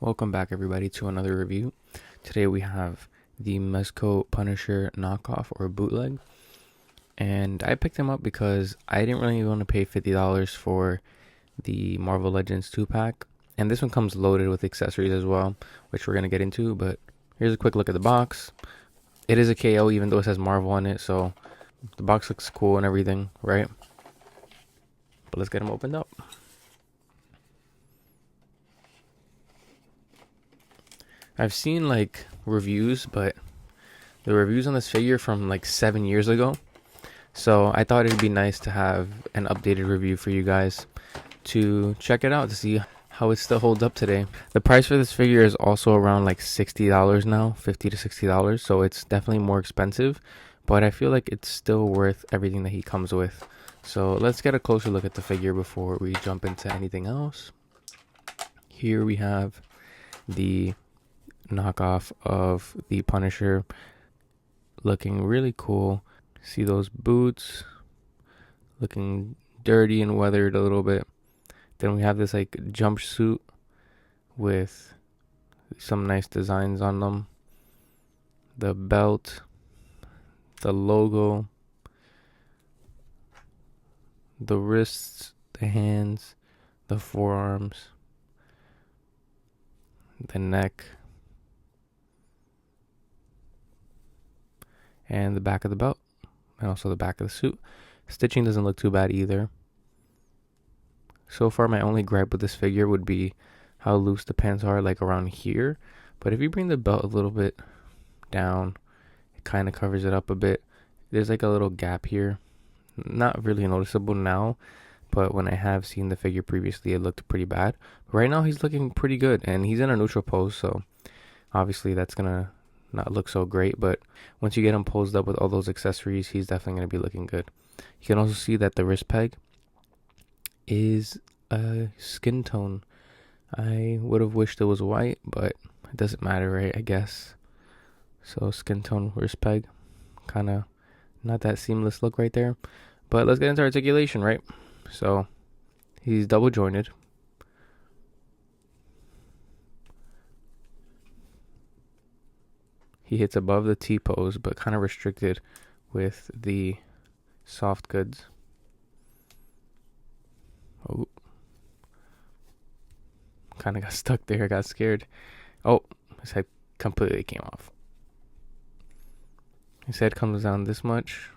Welcome back everybody to another review. Today we have the Mezco Punisher knockoff or bootleg. And I picked him up because I didn't really want to pay $50 for the Marvel Legends 2-pack. And this one comes loaded with accessories as well, which we're going to get into. But here's a quick look at the box. It is a KO even though it says Marvel on it, so the box looks cool and everything, right? But let's get him opened up. I've seen like reviews, but the reviews on this figure from like 7 years ago. So I thought it'd be nice to have an updated review for you guys to check it out to see how it still holds up today. The price for this figure is also around like $60 now, $50 to $60. So it's definitely more expensive, but I feel like it's still worth everything that he comes with. So let's get a closer look at the figure before we jump into anything else. Here we have the knockoff of the Punisher, looking really cool. See those boots looking dirty and weathered a little bit. Then we have this like jumpsuit with some nice designs on them. The belt, the logo, the wrists, the hands, the forearms, the neck, and the back of the belt, and also the back of the suit. Stitching doesn't look too bad either. So far, my only gripe with this figure would be how loose the pants are, like around here. But if you bring the belt a little bit down, it kind of covers it up a bit. There's like a little gap here. Not really noticeable now, but when I have seen the figure previously, it looked pretty bad. But right now, he's looking pretty good, and he's in a neutral pose, so obviously that's gonna not look so great, but once you get him posed up with all those accessories, he's definitely going to be looking good. You can also see that the wrist peg is a skin tone. I would have wished it was white, but it doesn't matter, right? I guess. So skin tone wrist peg, kind of not that seamless look right there. But let's get into articulation, right? So he's double jointed. He hits above the T-pose, but kind of restricted with the soft goods. Oh. Kind of got stuck there, got scared. Oh, his head completely came off. His head comes down this much.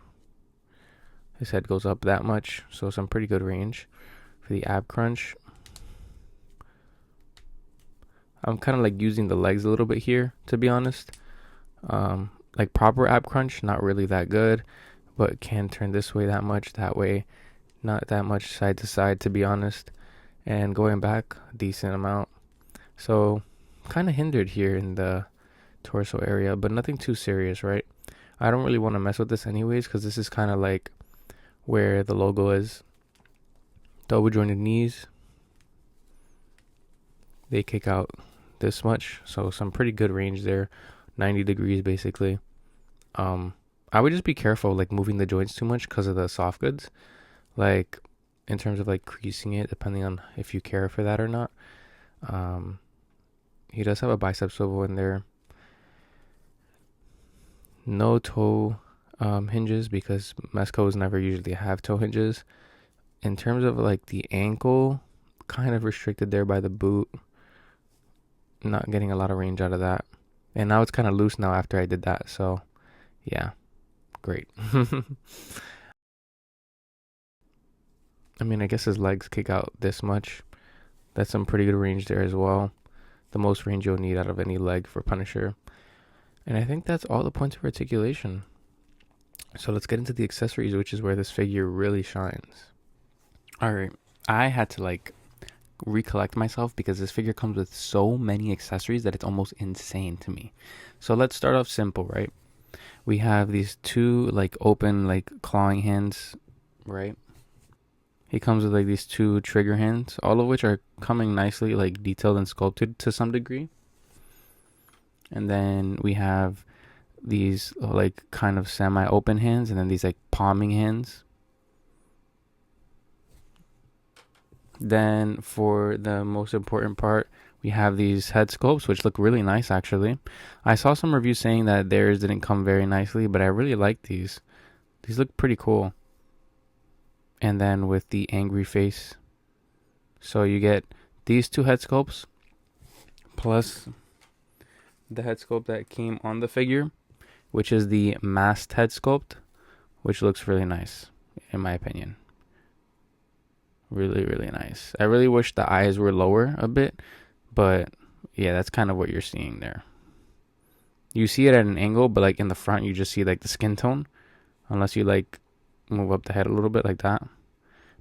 His head goes up that much, so some pretty good range for the ab crunch. I'm kind of like using the legs a little bit here, to be honest. Like proper ab crunch, not really that good, but can turn this way that much, that way not that much, side to side, to be honest, and going back a decent amount. So kind of hindered here in the torso area, but nothing too serious, right? I don't really want to mess with this anyways, because this is kind of like where the logo is. Double jointed knees, they kick out this much, so some pretty good range there. 90 degrees basically. I would just be careful like moving the joints too much because of the soft goods, like in terms of like creasing it, depending on if you care for that or not. He does have a bicep swivel in there. No toe hinges, because Mezcos never usually have toe hinges. In terms of like the ankle, kind of restricted there by the boot, not getting a lot of range out of that. And now it's kind of loose now after I did that. So, yeah, great. I mean, I guess his legs kick out this much. That's some pretty good range there as well. The most range you'll need out of any leg for Punisher. And I think that's all the points of articulation. So let's get into the accessories, which is where this figure really shines. Alright, I had to like recollect myself because this figure comes with so many accessories that it's almost insane to me. So let's start off simple, right? We have these two like open like clawing hands, right? He comes with like these two trigger hands, all of which are coming nicely like detailed and sculpted to some degree. And then we have these like kind of semi-open hands, and then these like palming hands. Then for the most important part, we have these head sculpts, which look really nice, actually. I saw some reviews saying that theirs didn't come very nicely, but I really like these. These look pretty cool. And then with the angry face. So you get these two head sculpts, plus the head sculpt that came on the figure, which is the masked head sculpt, which looks really nice, in my opinion. Really, really nice. I really wish the eyes were lower a bit, but yeah, that's kind of what you're seeing there. You see it at an angle, but like in the front, you just see like the skin tone, unless you like move up the head a little bit like that.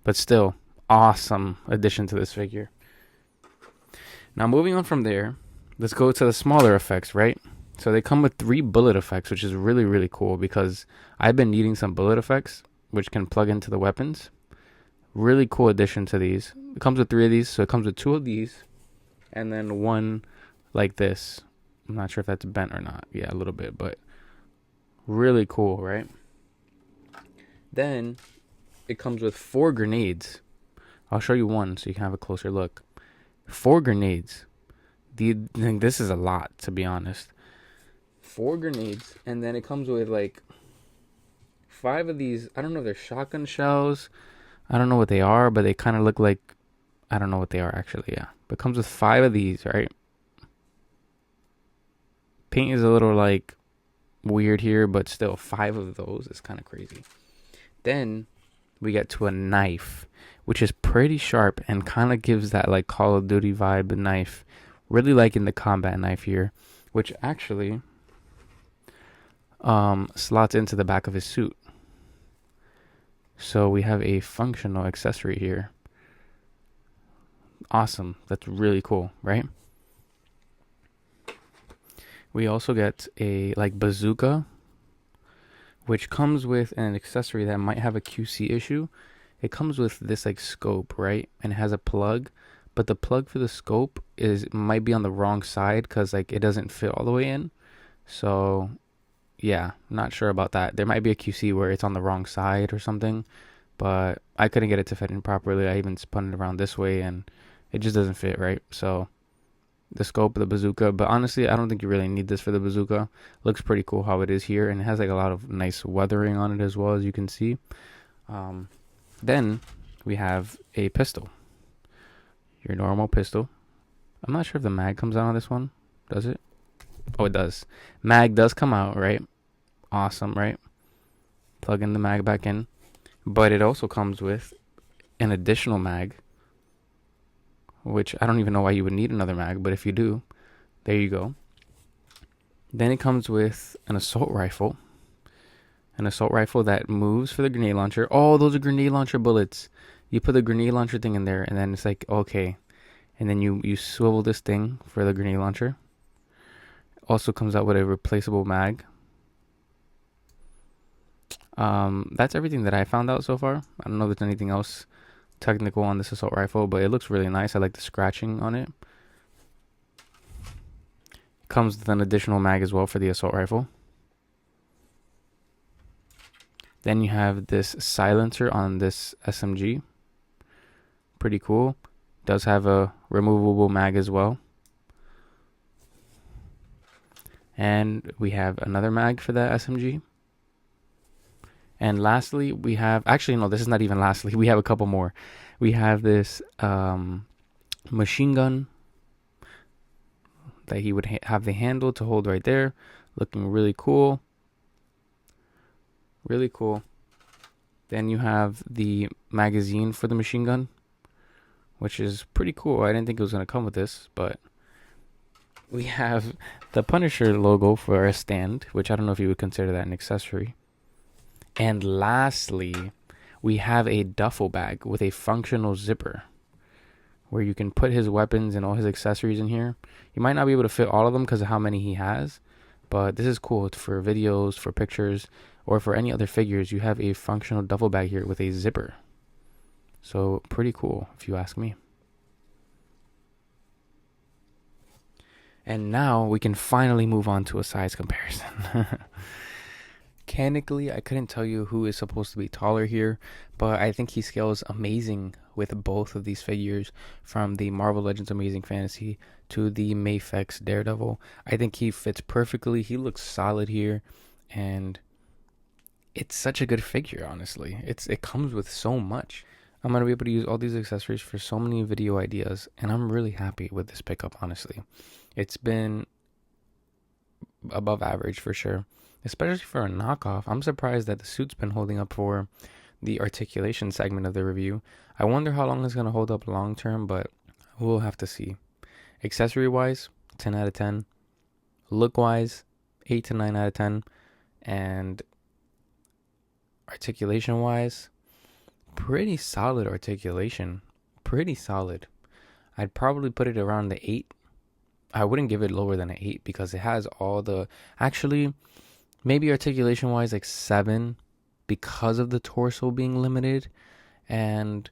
But still, awesome addition to this figure. Now moving on from there, let's go to the smaller effects, right? So they come with 3 bullet effects, which is really, really cool because I've been needing some bullet effects, which can plug into the weapons. Really cool addition to these. It comes with 3 of these, so it comes with 2 of these, and then 1 like this. I'm not sure if that's bent or not. Yeah, a little bit, but really cool, right? Then it comes with 4 grenades. I'll show you one so you can have a closer look. 4 grenades. This is a lot, to be honest. 4 grenades, and then it comes with like 5 of these. I don't know if they're shotgun shells. I don't know what they are, but they kind of look like, I don't know what they are actually, yeah. But it comes with 5 of these, right? Paint is a little like weird here, but still 5 of those is kind of crazy. Then we get to a knife, which is pretty sharp and kind of gives that like Call of Duty vibe knife. Really liking the combat knife here, which actually slots into the back of his suit. So we have a functional accessory here. Awesome. That's really cool, right? We also get a like bazooka, which comes with an accessory that might have a QC issue. It comes with this like scope, right? And it has a plug, but the plug for the scope might be on the wrong side because like it doesn't fit all the way in. So yeah, not sure about that. There might be a QC where it's on the wrong side or something, but I couldn't get it to fit in properly. I even spun it around this way and it just doesn't fit, right? So the scope of the bazooka, but honestly, I don't think you really need this for the bazooka. Looks pretty cool how it is here, and it has like a lot of nice weathering on it as well, as you can see. Then we have a pistol. Your normal pistol. I'm not sure if the mag comes out on this one. Does it? Oh, it does. Mag does come out, right? Awesome, right? Plug in the mag back in. But it also comes with an additional mag, which I don't even know why you would need another mag, but if you do, there you go. Then it comes with an assault rifle. An assault rifle that moves for the grenade launcher. Oh, those are grenade launcher bullets. You put the grenade launcher thing in there, and then it's like, okay. And then you swivel this thing for the grenade launcher. Also comes out with a replaceable mag. That's everything that I found out so far. I don't know if there's anything else technical on this assault rifle, but it looks really nice. I like the scratching on it. Comes with an additional mag as well for the assault rifle. Then you have this silencer on this SMG. Pretty cool. Does have a removable mag as well. And we have another mag for that SMG. And lastly, we have, actually no, this is not even lastly, we have a couple more. We have this machine gun that he would have the handle to hold right there. Looking really cool. Really cool. Then you have the magazine for the machine gun, which is pretty cool. I didn't think it was going to come with this, but we have the Punisher logo for a stand, which I don't know if you would consider that an accessory. And lastly, we have a duffel bag with a functional zipper where you can put his weapons and all his accessories in here. You might not be able to fit all of them because of how many he has, but this is cool. It's for videos, for pictures, or for any other figures. You have a functional duffel bag here with a zipper. So pretty cool, if you ask me. And now we can finally move on to a size comparison. Mechanically, I couldn't tell you who is supposed to be taller here, but I think he scales amazing with both of these figures, from the Marvel Legends Amazing Fantasy to the Mafex Daredevil. I think he fits perfectly. He looks solid here, and it's such a good figure, honestly. It comes with so much. I'm going to be able to use all these accessories for so many video ideas, and I'm really happy with this pickup, honestly. It's been above average for sure, especially for a knockoff. I'm surprised that the suit's been holding up for the articulation segment of the review. I wonder how long it's going to hold up long term, but we'll have to see. Accessory wise, 10 out of 10. Look wise, 8 to 9 out of 10. And articulation wise, pretty solid articulation. Pretty solid. I'd probably put it around the 8. I wouldn't give it lower than an 8 because it has all the... Actually, maybe articulation wise like 7 because of the torso being limited. And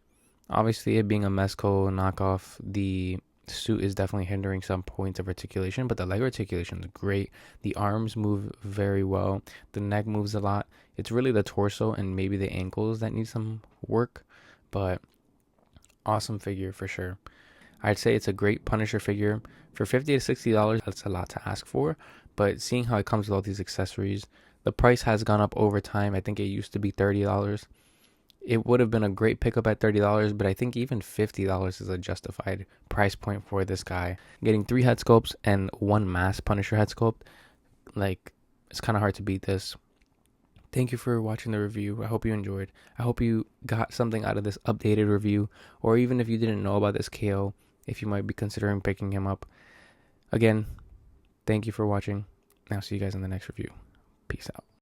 obviously it being a Mezco knockoff, the suit is definitely hindering some points of articulation, but the leg articulation is great. The arms move very well. The neck moves a lot. It's really the torso and maybe the ankles that need some work, but awesome figure for sure. I'd say it's a great Punisher figure. For $50 to $60, that's a lot to ask for, but seeing how it comes with all these accessories, the price has gone up over time. I think it used to be $30. It would have been a great pickup at $30, but I think even $50 is a justified price point for this guy. Getting 3 head sculpts and 1 mass Punisher head sculpt, like, it's kind of hard to beat this. Thank you for watching the review. I hope you enjoyed. I hope you got something out of this updated review, or even if you didn't know about this KO, if you might be considering picking him up. Again, thank you for watching. I'll see you guys in the next review. Peace out.